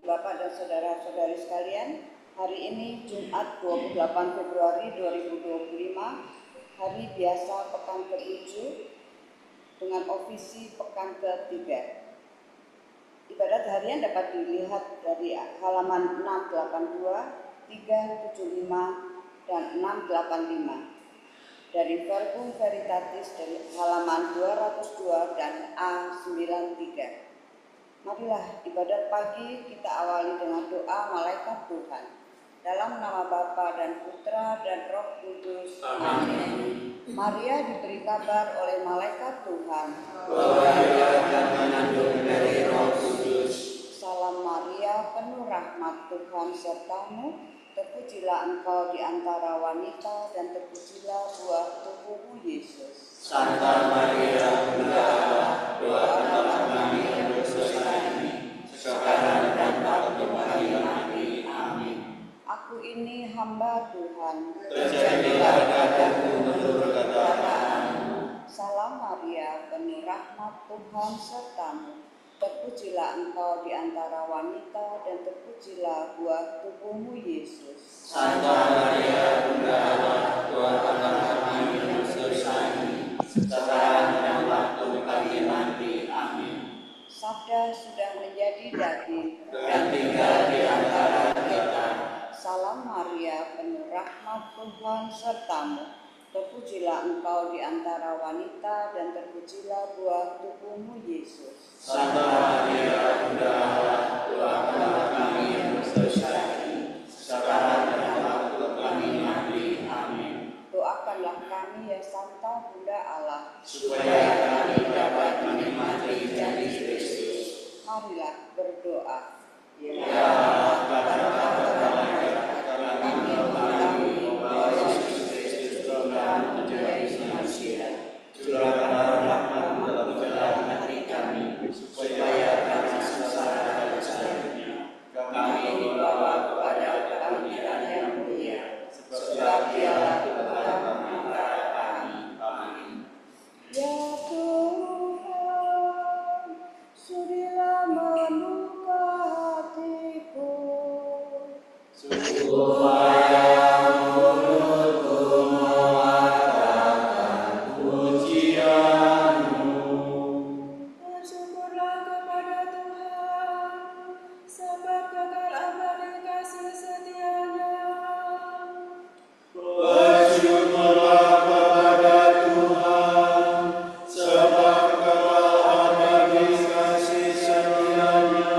Bapak dan saudara-saudari sekalian, hari ini Jumat 28 Februari 2025, hari biasa pekan ke-7 dengan ofisi pekan ke-3. Ibadat harian dapat dilihat dari halaman 682, 375, dan 685. Dari Verbum Veritatis dari halaman 202 dan A93. Marilah ibadat pagi kita awali dengan doa malaikat Tuhan. Dalam nama Bapa dan Putra dan Roh Kudus. Amin. Maria diberi kabar oleh malaikat Tuhan bahwa ia akan mengandung dari Roh Kudus. Salam Maria, penuh rahmat, Tuhan sertamu. Terpujilah engkau di antara wanita dan terpujilah buah tubuhmu Yesus. Santa Maria, Bunda Allah, doakanlah kami yang berdosa ini, sekarang dan waktu kami mati. Amin. Aku ini hamba Tuhan. Terjadilah padaku menurut kata-Mu. Salam Maria, penuh rahmat, Tuhan sertamu. Terpujilah engkau di antara wanita dan terpujilah buah tubuhmu Yesus. Santa Maria, Bunda Allah, doakanlah kami yang berdosa ini, sekarang dan waktu kami mati. Amin. Sabda sudah menjadi daging Dan tinggal di antara kita. Salam Maria, penuh rahmat, Tuhan sertamu. Terpujilah engkau di antara wanita dan terpujilah buah tubuhmu Yesus. Santa Maria, Bunda Allah, doakanlah kami yang berdosa ini, sekarang dan waktu kami mati. Amin. Doakanlah kami ya Santa Bunda Allah, Supaya kami dapat menikmati janji Kristus. Marilah berdoa. Ya Allah, kami mengetahui bahwa Yesus Kristus telah menjadi manusia. Curahkanlah rahmat-Mu dalam dalam hati kami, supaya karena sengsara dan salibnya kami dibawa kepada kebangkitan yang mulia. Sebab Dialah Tuhan antara kami. Amin. Ya Tuhan, sudilah membuka hatiku, supaya mulutku mewatakan pujian-Mu. bersyukurlah kepada Tuhan, sebab kekal abadi kasih setia-Nya. Bersyukurlah kepada Tuhan, sebab kekal abadi kasih setia-Nya.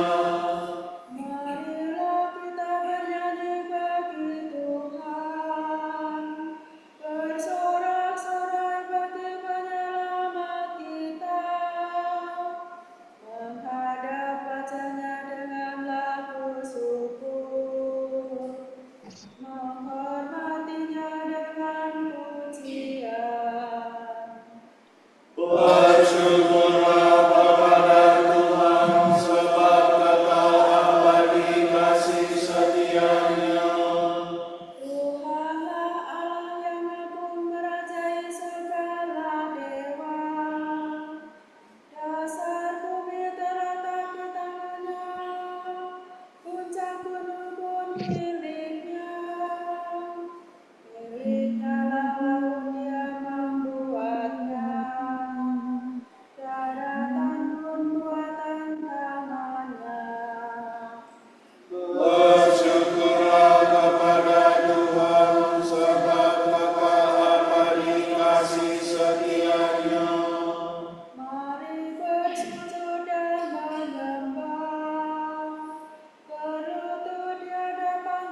Marilah kita bernyanyi bagi Tuhan, bersorak-sorai bagi penyelamat kita, menghadap wajah-Nya dengan lagu syukur, menghormati-Nya dengan pujian. Bersyukurlah kepada Tuhan, sebab kekal abadi kasih setia-Nya. Tuhanlah Allah yang agung merajai segala dewa. Dasar bumi terletak di tangan-Nya, puncak gunung pun milik-Nya. Milik-Nya lah laut Dia membuatnya, daratan pun buatan tangan-Nya. Bersyukurlah kepada Tuhan, sebab kekal abadi kasih setia-Nya. Mari bersujud dan menyembah, berlutut di hadapan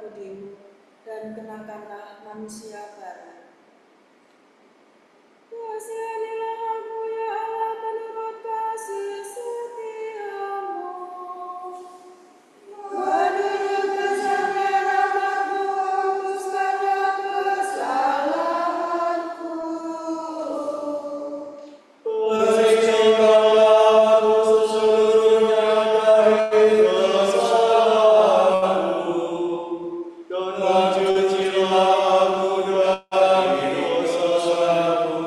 budimu, dan kenakanlah manusia baru. Kasihanilah aku ya Allah menurut kasih setiamu. Menurut kesaksian rahmat-Mu, hapuskanlah kesalahanku. Bersihkanlah aku seluruhnya dari kesalahanku, dan cucilah aku dari dosaku.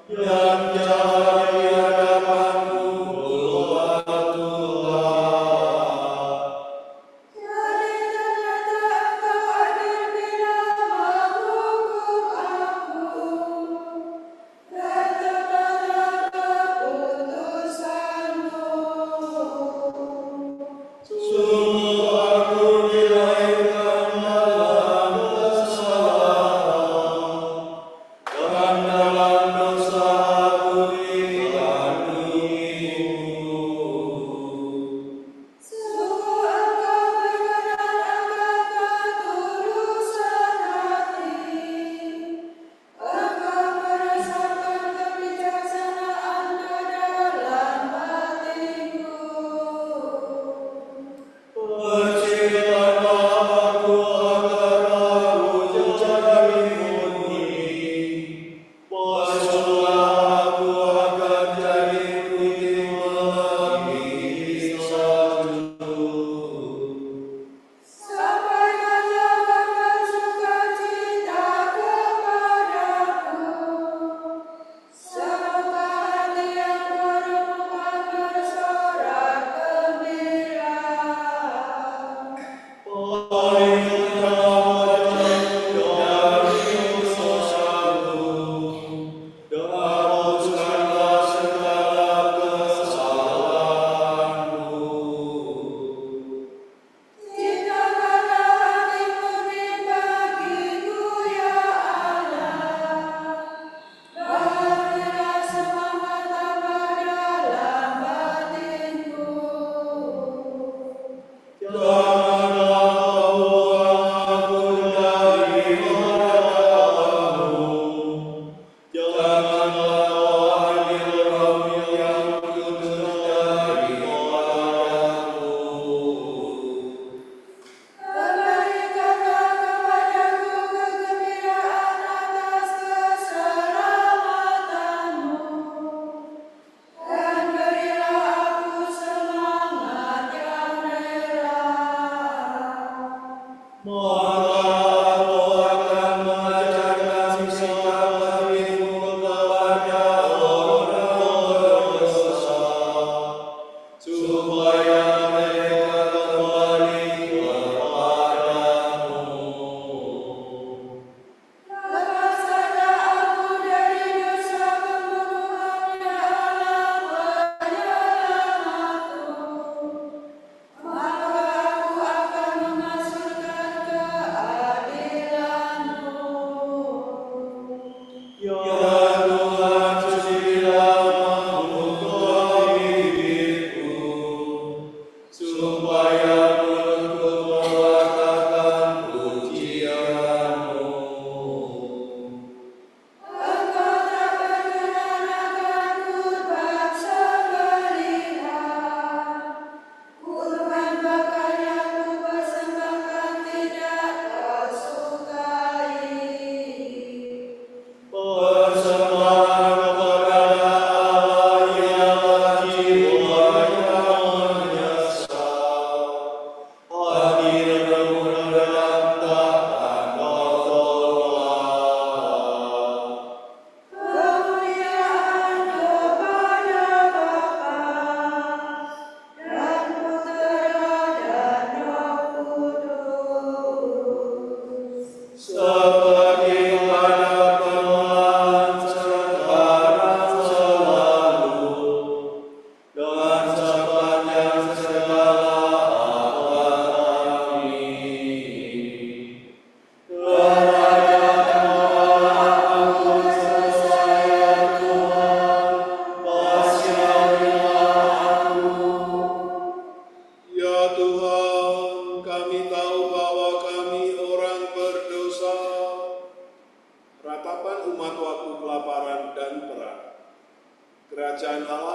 Yang jaya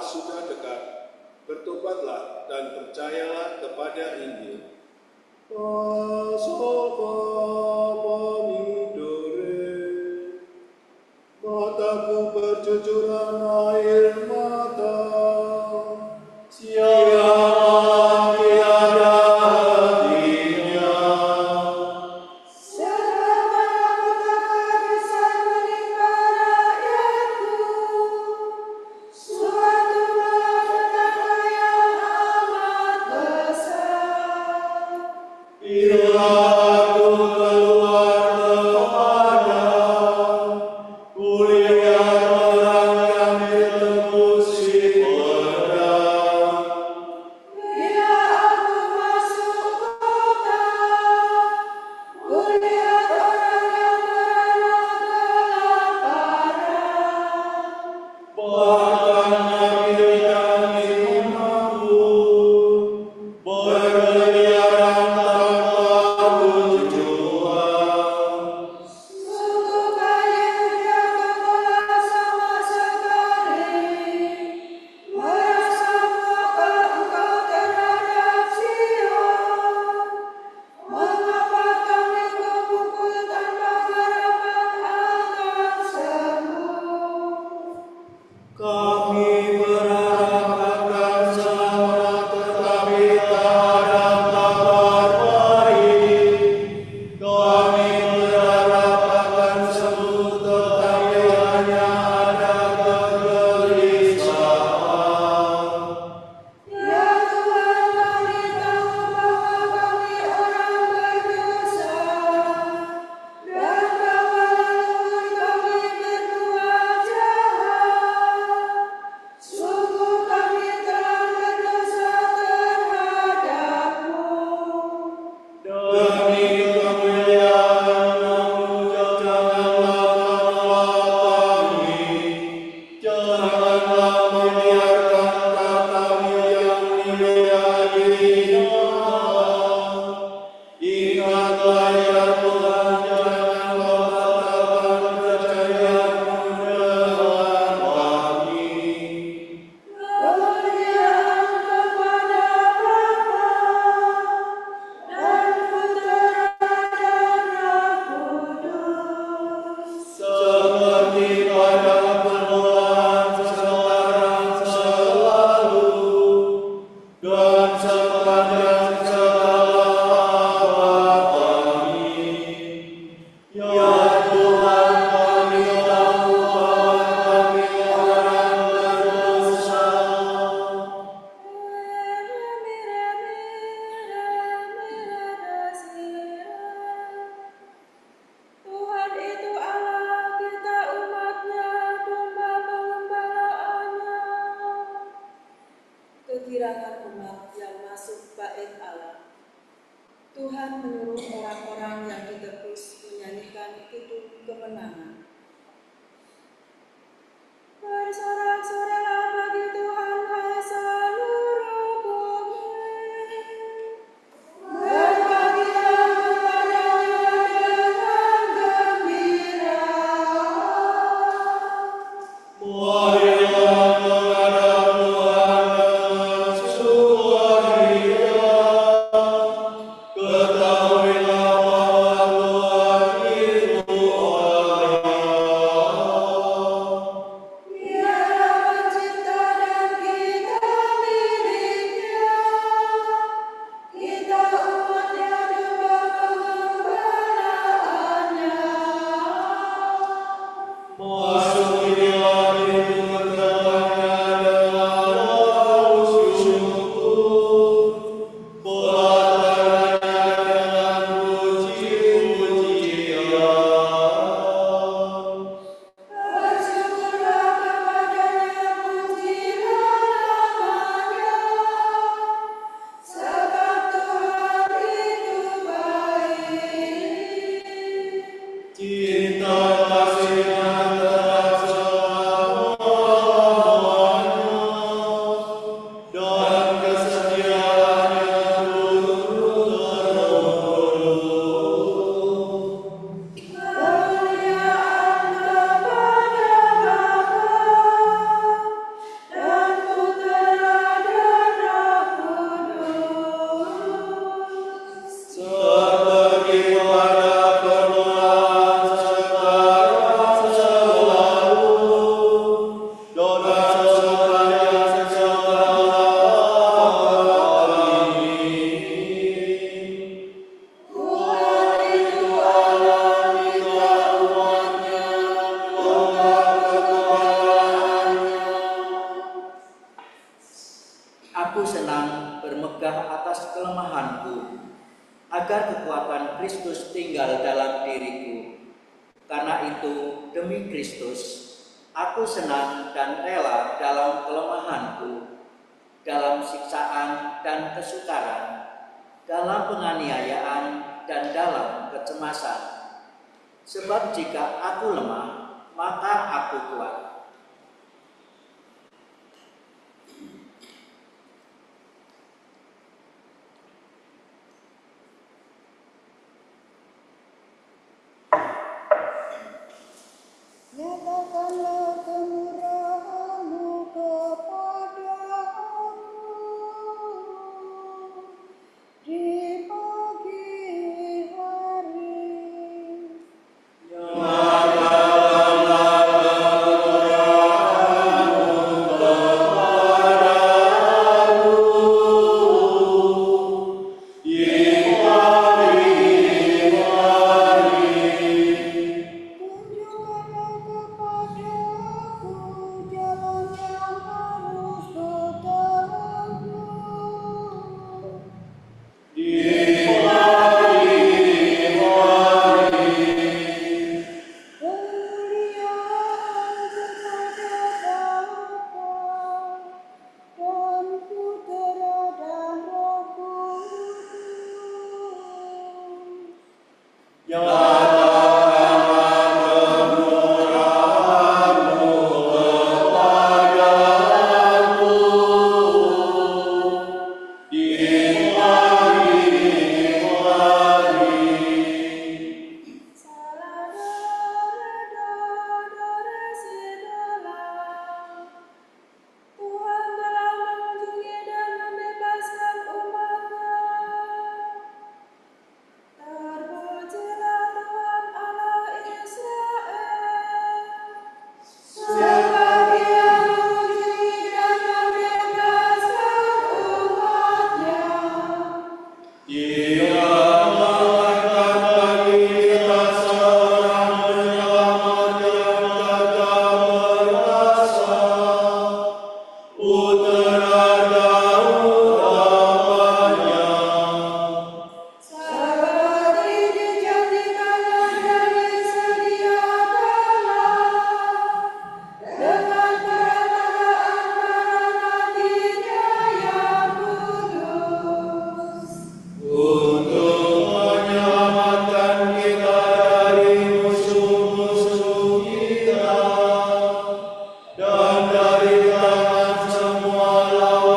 Allah sudah dekat. Bertobatlah dan percayalah kepada Injil. Mataku bercucuran air mata, siapa tiada hatinya. Bila aku keluar kemana, kulihat orang yang ditembus si pedang. Bila aku masuk kota, kulihat orang yang kelaparan. Bahkan nabi dan imamku berkeliaran tanpa tujuan. Sungguh kalian tidak kepala sama sekali, merasa maka engkau terhadap Sion. Mengapa kami kupukul tanpa harapan akan sembuh? Kami berharap akan selamat, tetapi tak ada kabar baik. Kami berharap akan sembuh, tetapi hanya ada kegelisahan. Ya Tuhan, kami tahu bahwa kami orang berdosa, dan bahwa leluhur kami berbuat jahat. Sungguh kami telah berdosa terhadap-Mu. Demi kemuliaan-Mu, janganlah menolak kami. Janganlah membiarkan kata-Mu yang mulia dihinaan. Ingatlah ya Tuhan, jangan Kau katakan percayamu dengan kami. Kemuliaan kepada Bapa dan Putera dan Roh Kudus. Seperti pada permulaan, sekarang, selalu, dan sepanjang segala abad. Amin. Ya Tuhan, kami tahu bahwa kami orang berdosa. Tuhan itu Allah kita, umat-Nya, domba pengembalaannya. Kegirangan umat yang masuk bait Allah. Tuhan menyuruh orang-orang yang ditebus menyanyikan kidung kemenangan. Bersorak-soraklah bagi Tuhan, hai seluruh bumi. Berbagilah kepadanya dengan gembira. Marilah menghadap Tuhan dengan sukaria. Ketahuilah bahwa Tuhan itu Allah. Biarlah Aku senang bermegah atas kelemahanku, agar kekuatan Kristus tinggal dalam diriku. Karena itu, demi Kristus, aku senang dan rela dalam kelemahanku, dalam siksaan dan kesukaran, dalam penganiayaan dan dalam kecemasan. Sebab jika aku lemah, maka aku kuat. Nyatakanlah kemurahan-Mu kepada aku di pagi hari. Tunjukkanlah kepada aku jalan yang harus kutempuh. Kemuliaan kepada Bapa dan Putera dan Roh Kudus. Tuhan telah mengunjungi dan membebaskan umat-Nya. Terpujilah Tuhan Allah Israel. Sebab Ia mengunjungi dan membebaskan umat-Nya. Seperti dijanjikannya dari sedia kala, dengan perkataan para nabi-Nya yang kudus. Dan dari tangan semua lawan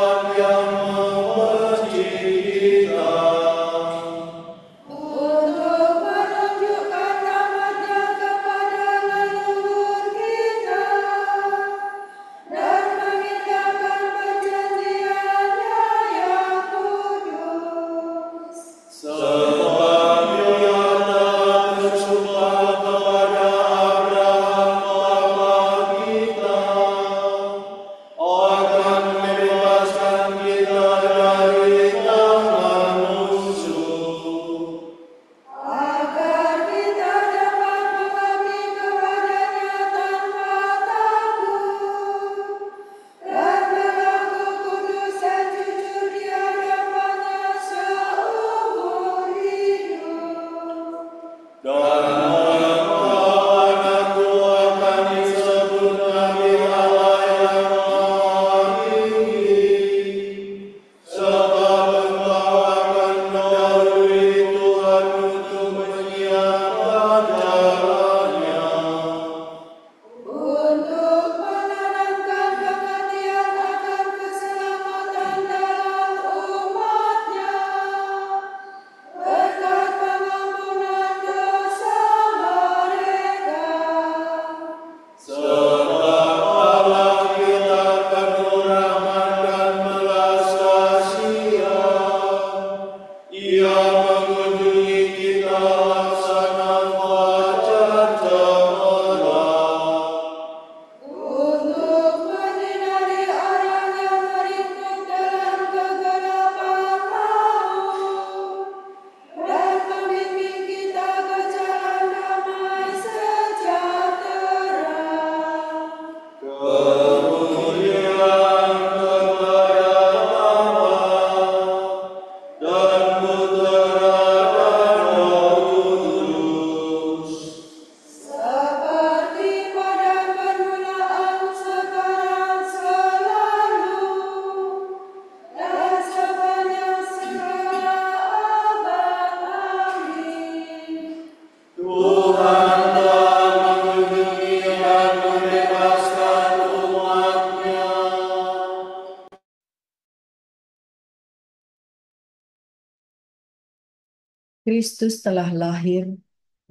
Kristus telah lahir,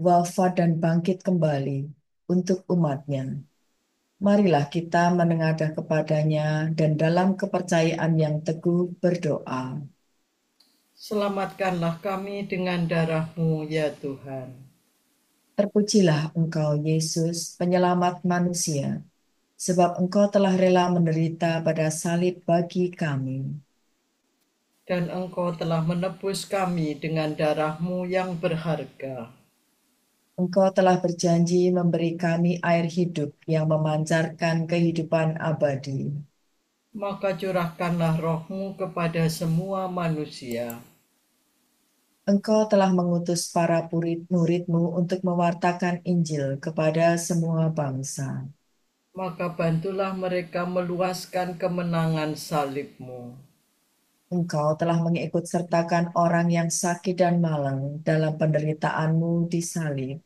wafat dan bangkit kembali untuk umatnya. Marilah kita menengadah kepadanya dan dalam kepercayaan yang teguh berdoa. Selamatkanlah kami dengan darah-Mu, ya Tuhan. Terpujilah Engkau, Yesus, penyelamat manusia, sebab Engkau telah rela menderita pada salib bagi kami. Dan Engkau telah menebus kami dengan darah-Mu yang berharga. Engkau telah berjanji memberi kami air hidup yang memancarkan kehidupan abadi. Maka curahkanlah roh-Mu kepada semua manusia. Engkau telah mengutus para murid-mu untuk mewartakan Injil kepada semua bangsa. Maka bantulah mereka meluaskan kemenangan salib-Mu. Engkau telah mengikut sertakan orang yang sakit dan malang dalam penderitaan-Mu di salib.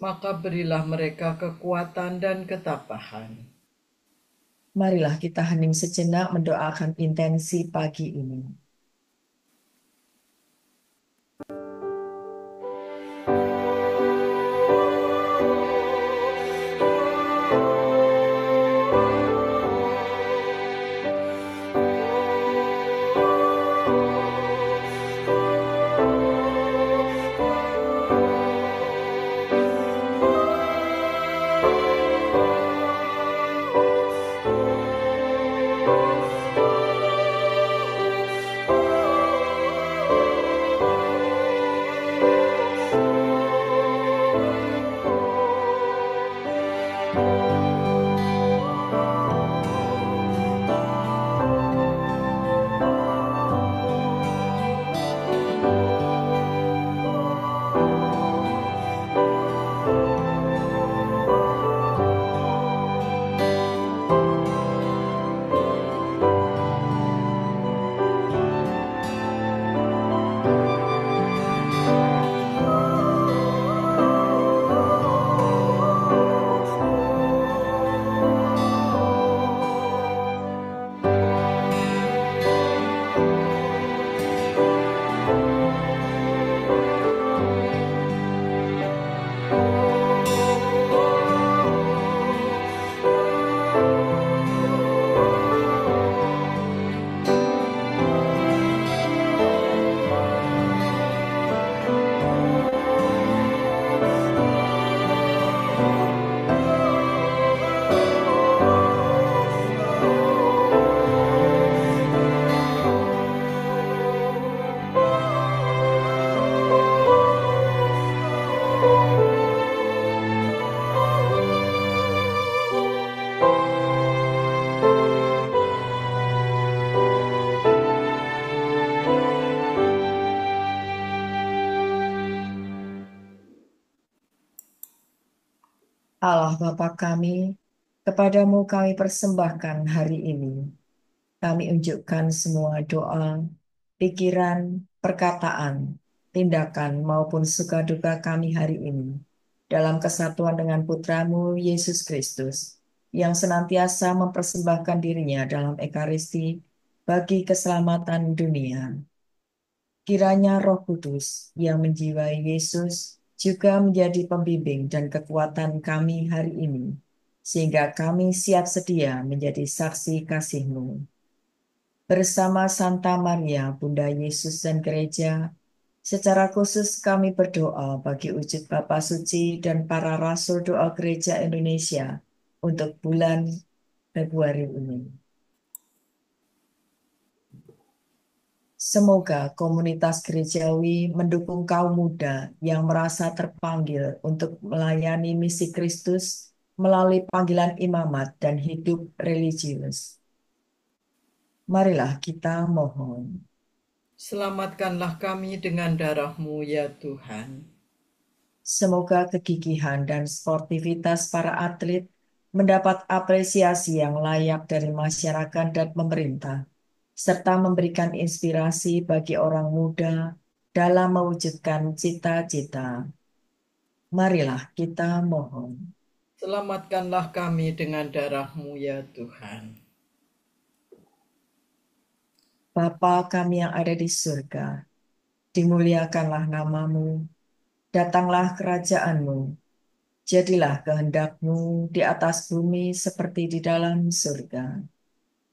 Maka berilah mereka kekuatan dan ketabahan. Marilah kita hening sejenak mendoakan intensi pagi ini. Allah Bapa kami, kepadamu kami persembahkan hari ini. Kami unjukkan semua doa, pikiran, perkataan, tindakan maupun suka duka kami hari ini dalam kesatuan dengan Putramu Yesus Kristus yang senantiasa mempersembahkan dirinya dalam Ekaristi bagi keselamatan dunia. Kiranya Roh Kudus yang menjiwai Yesus juga menjadi pembimbing dan kekuatan kami hari ini, sehingga kami siap sedia menjadi saksi kasih-Mu. Bersama Santa Maria, Bunda Yesus dan Gereja, secara khusus kami berdoa bagi wujud Bapa Suci dan para Rasul Doa Gereja Indonesia untuk bulan Februari ini. Semoga komunitas gerejawi mendukung kaum muda yang merasa terpanggil untuk melayani misi Kristus melalui panggilan imamat dan hidup religius. Marilah kita mohon. Selamatkanlah kami dengan darah-Mu, ya Tuhan. Semoga kegigihan dan sportivitas para atlet mendapat apresiasi yang layak dari masyarakat dan pemerintah, serta memberikan inspirasi bagi orang muda dalam mewujudkan cita-cita. Marilah kita mohon. Selamatkanlah kami dengan darah-Mu, ya Tuhan. Bapa kami yang ada di surga, dimuliakanlah namamu, datanglah kerajaanmu, jadilah kehendakmu di atas bumi seperti di dalam surga.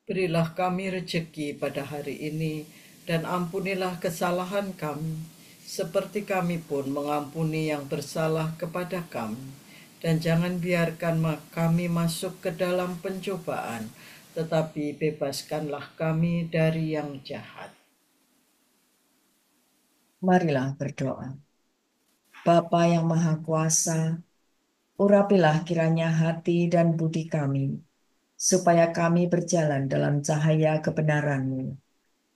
Berilah kami rejeki pada hari ini, dan ampunilah kesalahan kami, seperti kami pun mengampuni yang bersalah kepada kami. Dan jangan biarkan kami masuk ke dalam pencobaan, tetapi bebaskanlah kami dari yang jahat. Marilah berdoa. Bapa yang Maha Kuasa, urapilah kiranya hati dan budi kami, supaya kami berjalan dalam cahaya kebenaran-Mu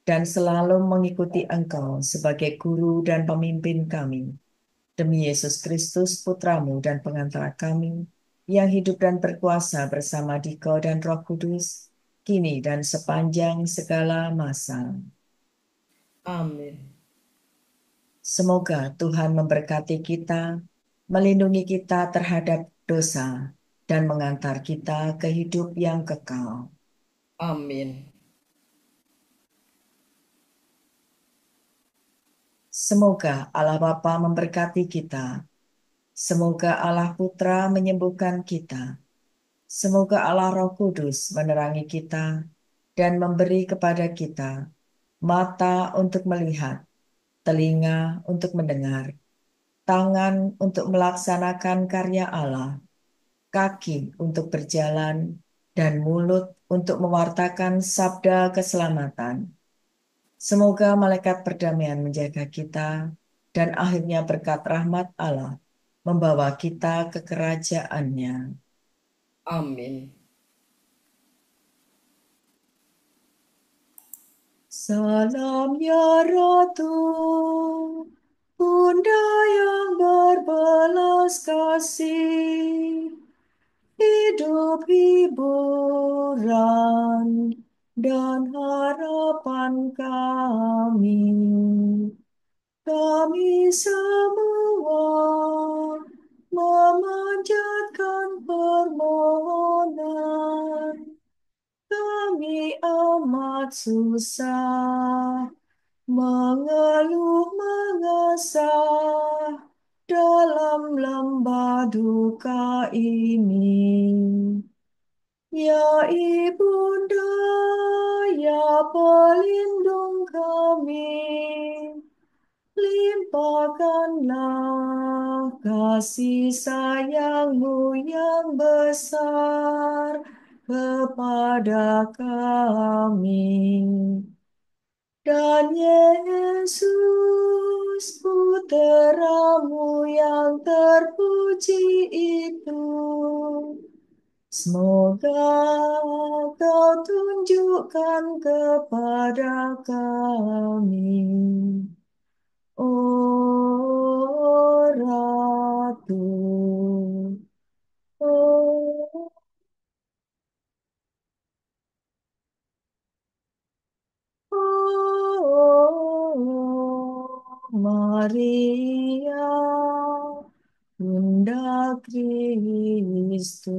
dan selalu mengikuti Engkau sebagai guru dan pemimpin kami. Demi Yesus Kristus, Putramu dan pengantara kami, yang hidup dan berkuasa bersama Dikau dan Roh Kudus, kini dan sepanjang segala masa. Amin. Semoga Tuhan memberkati kita, melindungi kita terhadap dosa, dan mengantar kita ke hidup yang kekal. Amin. Semoga Allah Bapa memberkati kita. Semoga Allah Putra menyembuhkan kita. Semoga Allah Roh Kudus menerangi kita dan memberi kepada kita mata untuk melihat, telinga untuk mendengar, tangan untuk melaksanakan karya Allah, kaki untuk berjalan, dan mulut untuk mewartakan sabda keselamatan. Semoga malaikat perdamaian menjaga kita, dan akhirnya berkat rahmat Allah membawa kita ke kerajaannya. Amin. Salam ya Ratu, Bunda yang berbelas kasih, hidup hiburan dan harapan kami. Kami semua memanjatkan permohonan. Kami amat susah, mengeluh mengesah dalam lembah duka ini. Ya Ibunda, ya pelindung kami, limpahkanlah kasih sayang-Mu yang besar kepada kami. Dan Yesus, Putra-Mu yang terpuji itu, semoga Kau tunjukkan kepada kami, oh Ratu, oh Maria, Bunda Kristus.